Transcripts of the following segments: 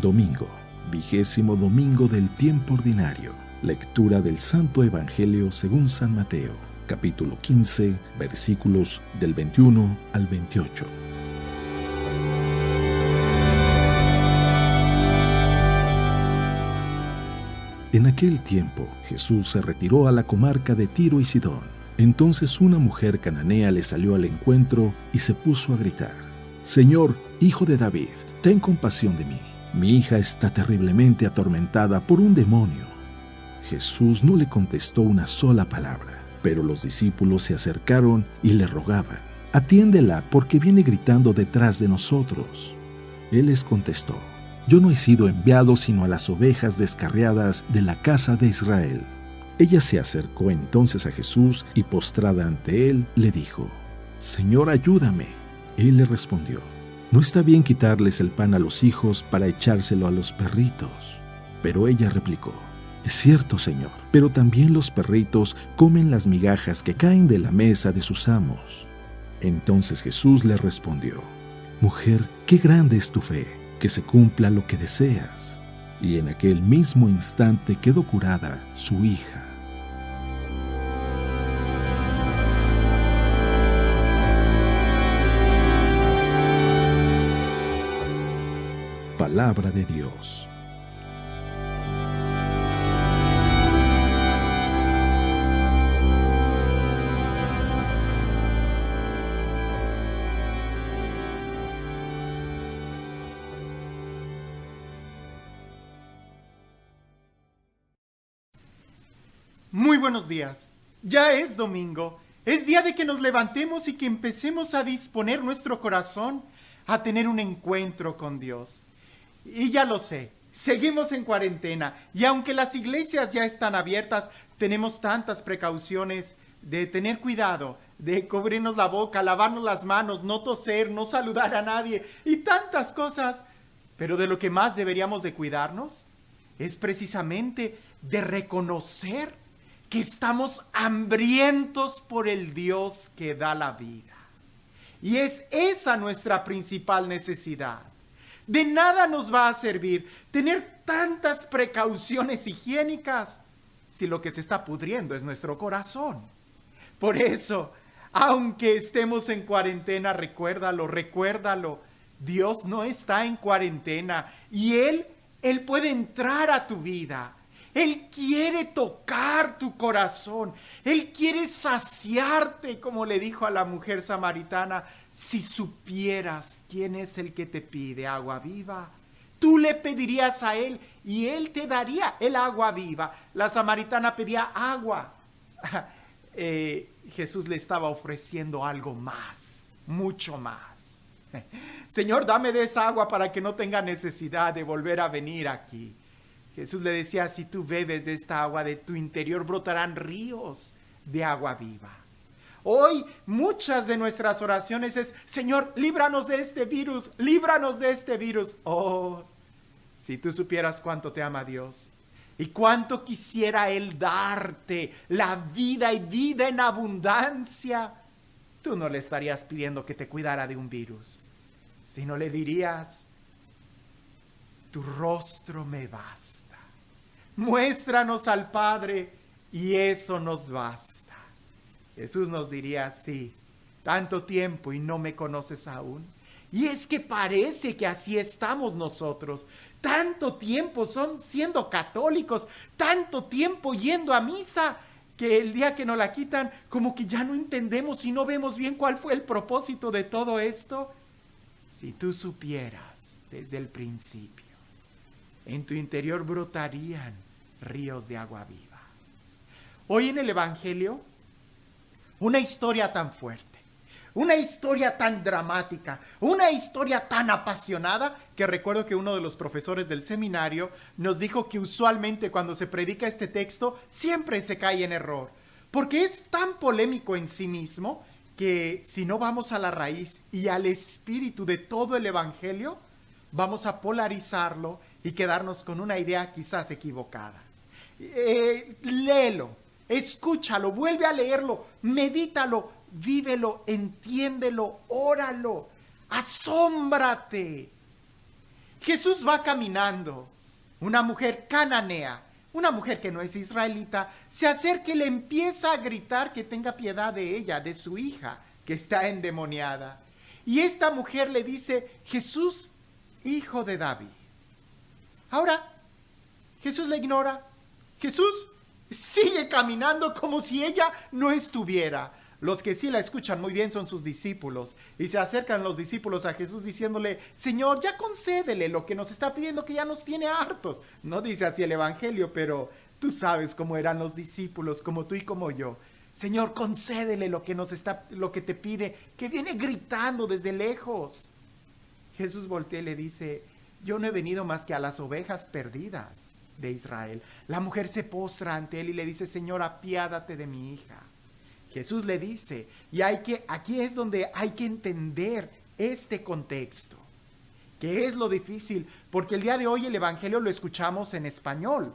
Domingo, 20º domingo del tiempo ordinario. Lectura del Santo Evangelio según San Mateo, capítulo 15, versículos del 21 al 28. En aquel tiempo, Jesús se retiró a la comarca de Tiro y Sidón. Entonces una mujer cananea le salió al encuentro y se puso a gritar: «Señor, hijo de David, ten compasión de mí. Mi hija está terriblemente atormentada por un demonio». Jesús no le contestó una sola palabra, pero los discípulos se acercaron y le rogaban: «Atiéndela, porque viene gritando detrás de nosotros». Él les contestó: «Yo no he sido enviado sino a las ovejas descarriadas de la casa de Israel». Ella se acercó entonces a Jesús y, postrada ante él, le dijo: «Señor, ayúdame». Él le respondió: «No está bien quitarles el pan a los hijos para echárselo a los perritos». Pero ella replicó: «Es cierto, Señor, pero también los perritos comen las migajas que caen de la mesa de sus amos». Entonces Jesús le respondió: «Mujer, qué grande es tu fe, que se cumpla lo que deseas». Y en aquel mismo instante quedó curada su hija. Palabra de Dios. Muy buenos días. Ya es domingo. Es día de que nos levantemos y que empecemos a disponer nuestro corazón a tener un encuentro con Dios. Y ya lo sé, seguimos en cuarentena y aunque las iglesias ya están abiertas, tenemos tantas precauciones de tener cuidado, de cubrirnos la boca, lavarnos las manos, no toser, no saludar a nadie y tantas cosas. Pero de lo que más deberíamos de cuidarnos es precisamente de reconocer que estamos hambrientos por el Dios que da la vida. Y es esa nuestra principal necesidad. De nada nos va a servir tener tantas precauciones higiénicas si lo que se está pudriendo es nuestro corazón. Por eso, aunque estemos en cuarentena, recuérdalo, Dios no está en cuarentena y Él puede entrar a tu vida. Él quiere tocar tu corazón. Él quiere saciarte, como le dijo a la mujer samaritana: si supieras quién es el que te pide agua viva, tú le pedirías a Él y Él te daría el agua viva. La samaritana pedía agua. Jesús le estaba ofreciendo algo más, mucho más. Señor, dame de esa agua para que no tenga necesidad de volver a venir aquí. Jesús le decía: si tú bebes de esta agua, de tu interior brotarán ríos de agua viva. Hoy muchas de nuestras oraciones es: Señor, líbranos de este virus, líbranos de este virus. Oh, si tú supieras cuánto te ama Dios y cuánto quisiera Él darte la vida y vida en abundancia, tú no le estarías pidiendo que te cuidara de un virus, sino le dirías: tu rostro me basta. Muéstranos al Padre y eso nos basta. Jesús nos diría: sí, tanto tiempo y no me conoces aún. Y es que parece que así estamos nosotros. Tanto tiempo siendo católicos, tanto tiempo yendo a misa, que el día que nos la quitan, como que ya no entendemos y no vemos bien cuál fue el propósito de todo esto. Si tú supieras desde el principio, en tu interior brotarían ríos de agua viva. Hoy en el Evangelio, una historia tan fuerte, una historia tan dramática, una historia tan apasionada, que recuerdo que uno de los profesores del seminario nos dijo que usualmente cuando se predica este texto siempre se cae en error, porque es tan polémico en sí mismo que si no vamos a la raíz y al espíritu de todo el Evangelio, vamos a polarizarlo y quedarnos con una idea quizás equivocada. Léelo, escúchalo, vuelve a leerlo, medítalo, vívelo, entiéndelo, óralo, asómbrate. Jesús va caminando. Una mujer cananea, una mujer que no es israelita, se acerca y le empieza a gritar que tenga piedad de ella, de su hija, que está endemoniada. Y esta mujer le dice, Jesús, hijo de David. Ahora, Jesús la ignora. Jesús sigue caminando como si ella no estuviera. Los que sí la escuchan muy bien son sus discípulos. Y se acercan los discípulos a Jesús diciéndole, Señor, ya concédele lo que nos está pidiendo, que ya nos tiene hartos. No dice así el Evangelio, pero tú sabes cómo eran los discípulos, como tú y como yo. Señor, concédele lo que te pide, que viene gritando desde lejos. Jesús voltea y le dice, yo no he venido más que a las ovejas perdidas de Israel. La mujer se postra ante él y le dice, Señor, apiádate de mi hija. Jesús le dice, y aquí es donde hay que entender este contexto, que es lo difícil, porque el día de hoy el Evangelio lo escuchamos en español,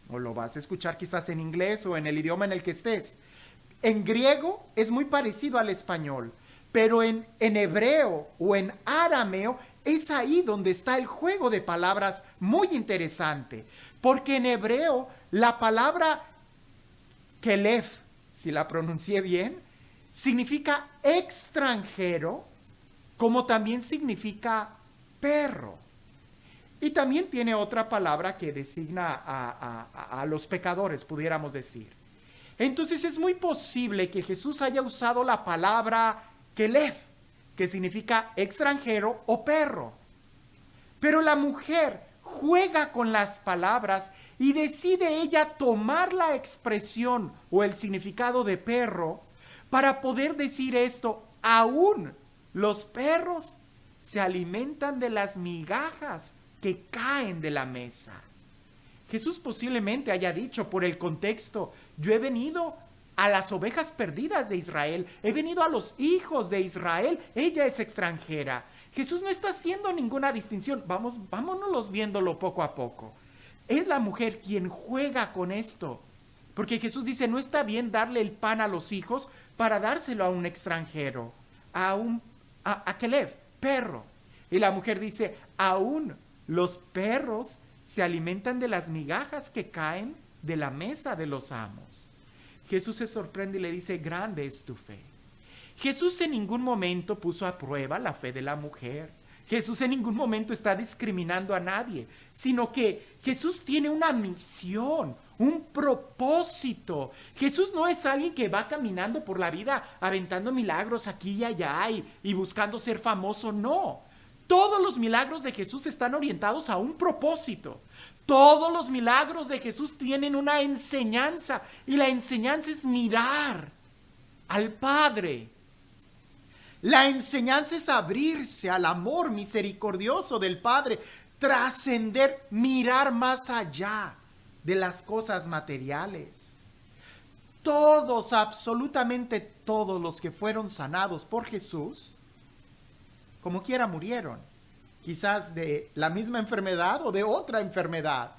o lo vas a escuchar quizás en inglés o en el idioma en el que estés. En griego es muy parecido al español, pero en hebreo o en arameo es ahí donde está el juego de palabras muy interesante, porque en hebreo la palabra kelef, si la pronuncié bien, significa extranjero, como también significa perro. Y también tiene otra palabra que designa a los pecadores, pudiéramos decir. Entonces es muy posible que Jesús haya usado la palabra kelef, que significa extranjero o perro. Pero la mujer juega con las palabras y decide ella tomar la expresión o el significado de perro para poder decir esto, aún los perros se alimentan de las migajas que caen de la mesa. Jesús posiblemente haya dicho por el contexto, yo he venido a las ovejas perdidas de Israel, he venido a los hijos de Israel, ella es extranjera. Jesús no está haciendo ninguna distinción, vámonos viéndolo poco a poco. Es la mujer quien juega con esto, porque Jesús dice, no está bien darle el pan a los hijos para dárselo a un extranjero, a Kelef, perro. Y la mujer dice, aún los perros se alimentan de las migajas que caen de la mesa de los amos. Jesús se sorprende y le dice, grande es tu fe. Jesús en ningún momento puso a prueba la fe de la mujer. Jesús en ningún momento está discriminando a nadie, sino que Jesús tiene una misión, un propósito. Jesús no es alguien que va caminando por la vida aventando milagros aquí y allá y buscando ser famoso, no. Todos los milagros de Jesús están orientados a un propósito. Todos los milagros de Jesús tienen una enseñanza y la enseñanza es mirar al Padre. La enseñanza es abrirse al amor misericordioso del Padre, trascender, mirar más allá de las cosas materiales. Todos, absolutamente todos los que fueron sanados por Jesús, como quiera murieron, quizás de la misma enfermedad o de otra enfermedad.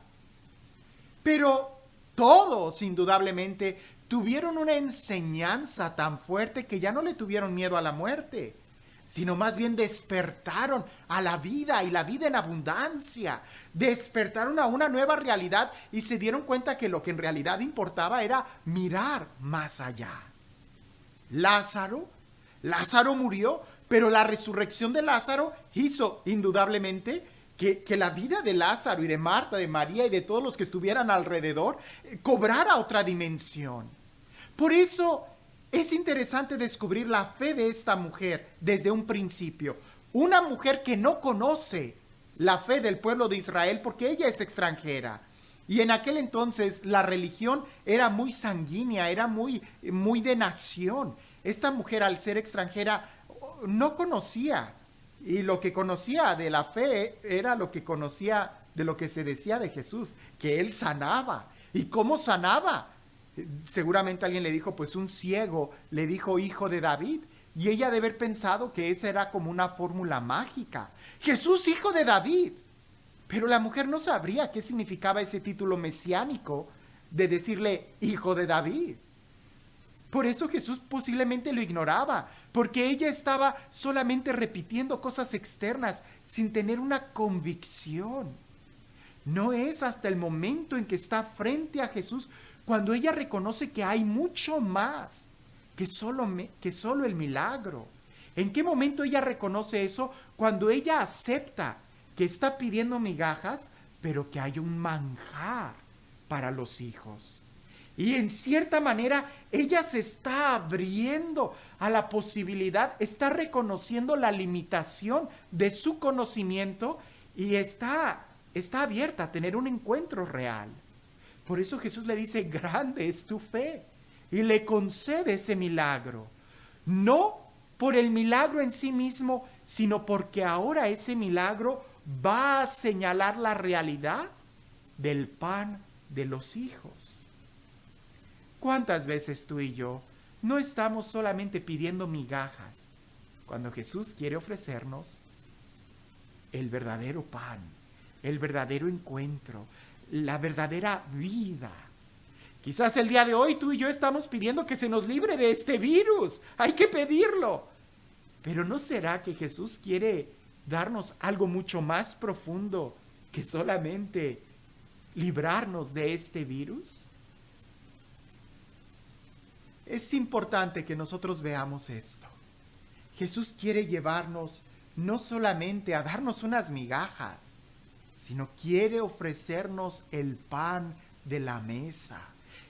Pero todos, indudablemente, tuvieron una enseñanza tan fuerte que ya no le tuvieron miedo a la muerte, sino más bien despertaron a la vida y la vida en abundancia. Despertaron a una nueva realidad y se dieron cuenta que lo que en realidad importaba era mirar más allá. Lázaro murió, pero la resurrección de Lázaro hizo indudablemente que la vida de Lázaro y de Marta, de María y de todos los que estuvieran alrededor cobrara otra dimensión. Por eso es interesante descubrir la fe de esta mujer desde un principio. Una mujer que no conoce la fe del pueblo de Israel porque ella es extranjera. Y en aquel entonces la religión era muy sanguínea, era muy de nación. Esta mujer, al ser extranjera, no conocía, y lo que conocía de la fe era lo que conocía de lo que se decía de Jesús, que él sanaba. ¿Y cómo sanaba? Seguramente alguien le dijo, pues un ciego le dijo hijo de David, y ella debe haber pensado que esa era como una fórmula mágica. Jesús, hijo de David. Pero la mujer no sabría qué significaba ese título mesiánico de decirle hijo de David. Por eso Jesús posiblemente lo ignoraba, porque ella estaba solamente repitiendo cosas externas sin tener una convicción. No es hasta el momento en que está frente a Jesús cuando ella reconoce que hay mucho más que solo el milagro. ¿En qué momento ella reconoce eso? Cuando ella acepta que está pidiendo migajas, pero que hay un manjar para los hijos. Y en cierta manera ella se está abriendo a la posibilidad, está reconociendo la limitación de su conocimiento y está abierta a tener un encuentro real. Por eso Jesús le dice, grande es tu fe, y le concede ese milagro. No por el milagro en sí mismo, sino porque ahora ese milagro va a señalar la realidad del pan de los hijos. ¿Cuántas veces tú y yo no estamos solamente pidiendo migajas cuando Jesús quiere ofrecernos el verdadero pan, el verdadero encuentro, la verdadera vida? Quizás el día de hoy tú y yo estamos pidiendo que se nos libre de este virus. Hay que pedirlo. Pero ¿no será que Jesús quiere darnos algo mucho más profundo que solamente librarnos de este virus? Es importante que nosotros veamos esto. Jesús quiere llevarnos no solamente a darnos unas migajas, sino quiere ofrecernos el pan de la mesa.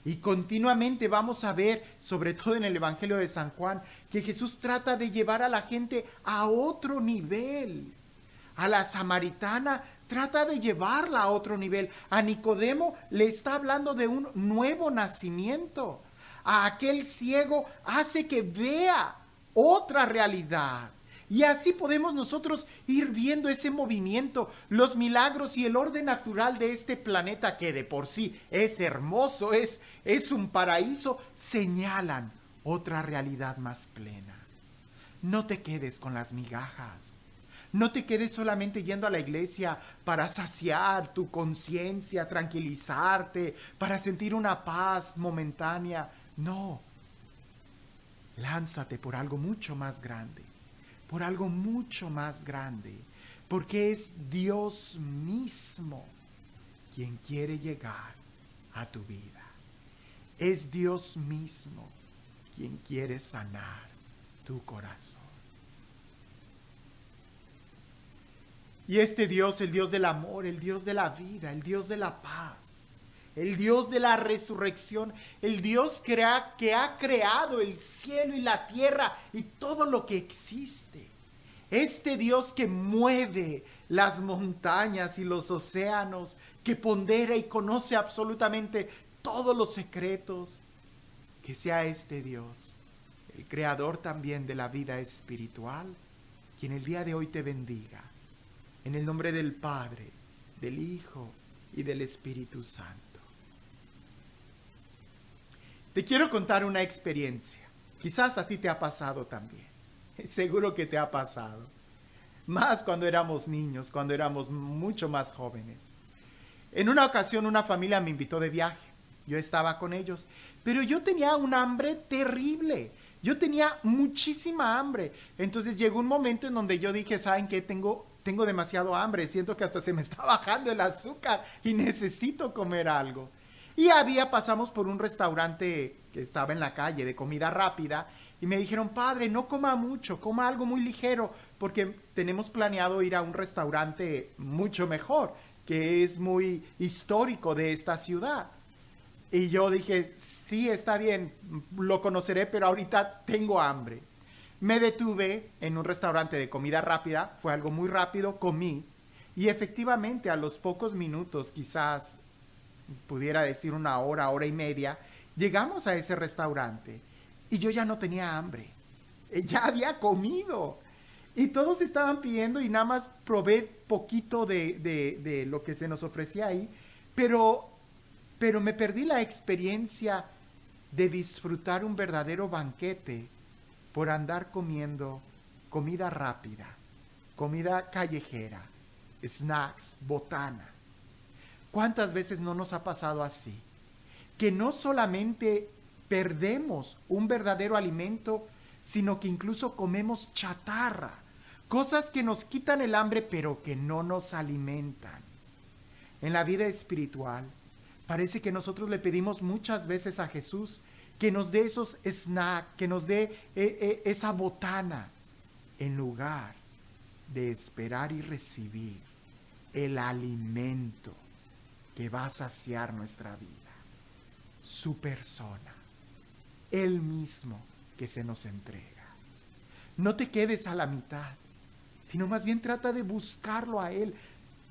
Y continuamente vamos a ver, sobre todo en el Evangelio de San Juan, que Jesús trata de llevar a la gente a otro nivel. A la samaritana trata de llevarla a otro nivel. A Nicodemo le está hablando de un nuevo nacimiento. A aquel ciego hace que vea otra realidad. Y así podemos nosotros ir viendo ese movimiento, los milagros y el orden natural de este planeta que de por sí es hermoso, es un paraíso, señalan otra realidad más plena. No te quedes con las migajas. No te quedes solamente yendo a la iglesia para saciar tu conciencia, tranquilizarte, para sentir una paz momentánea. No, lánzate por algo mucho más grande, por algo mucho más grande, porque es Dios mismo quien quiere llegar a tu vida. Es Dios mismo quien quiere sanar tu corazón. Y este Dios, el Dios del amor, el Dios de la vida, el Dios de la paz, el Dios de la resurrección, el Dios que ha creado el cielo y la tierra y todo lo que existe. Este Dios que mueve las montañas y los océanos, que pondera y conoce absolutamente todos los secretos. Que sea este Dios, el creador también de la vida espiritual, quien el día de hoy te bendiga. En el nombre del Padre, del Hijo y del Espíritu Santo. Te quiero contar una experiencia. Quizás a ti te ha pasado también. Seguro que te ha pasado. Más cuando éramos niños, cuando éramos mucho más jóvenes. En una ocasión una familia me invitó de viaje. Yo estaba con ellos. Pero yo tenía un hambre terrible. Yo tenía muchísima hambre. Entonces llegó un momento en donde yo dije, ¿saben qué? Tengo demasiado hambre. Siento que hasta se me está bajando el azúcar y necesito comer algo. Y pasamos por un restaurante que estaba en la calle de comida rápida y me dijeron, padre, no coma mucho, coma algo muy ligero porque tenemos planeado ir a un restaurante mucho mejor, que es muy histórico de esta ciudad. Y yo dije, sí, está bien, lo conoceré, pero ahorita tengo hambre. Me detuve en un restaurante de comida rápida, fue algo muy rápido, comí y efectivamente a los pocos minutos, quizás pudiera decir una hora, hora y media, llegamos a ese restaurante y yo ya no tenía hambre, ya había comido y todos estaban pidiendo y nada más probé poquito de lo que se nos ofrecía ahí, pero me perdí la experiencia de disfrutar un verdadero banquete por andar comiendo comida rápida, comida callejera, snacks, botana. ¿Cuántas veces no nos ha pasado así? Que no solamente perdemos un verdadero alimento, sino que incluso comemos chatarra, cosas que nos quitan el hambre pero que no nos alimentan. En la vida espiritual, parece que nosotros le pedimos muchas veces a Jesús que nos dé esos snacks, que nos dé esa botana, en lugar de esperar y recibir el alimento que va a saciar nuestra vida, su persona, Él mismo que se nos entrega. No te quedes a la mitad, sino más bien trata de buscarlo a Él,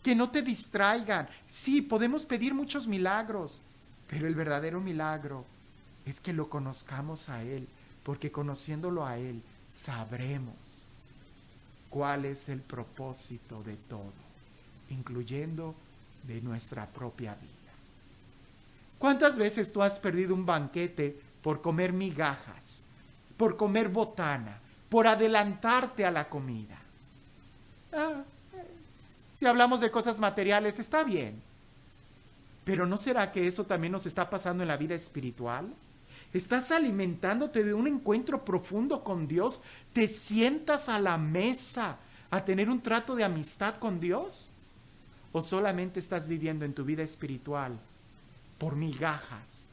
que no te distraigan. Sí, podemos pedir muchos milagros, pero el verdadero milagro es que lo conozcamos a Él, porque conociéndolo a Él, sabremos cuál es el propósito de todo, incluyendo de nuestra propia vida. ¿Cuántas veces tú has perdido un banquete por comer migajas, por comer botana, por adelantarte a la comida? Si hablamos de cosas materiales, está bien. Pero ¿no será que eso también nos está pasando en la vida espiritual? ¿Estás alimentándote de un encuentro profundo con Dios? ¿Te sientas a la mesa a tener un trato de amistad con Dios? ¿O solamente estás viviendo en tu vida espiritual por migajas,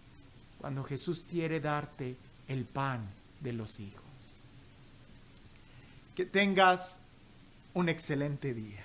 cuando Jesús quiere darte el pan de los hijos? Que tengas un excelente día.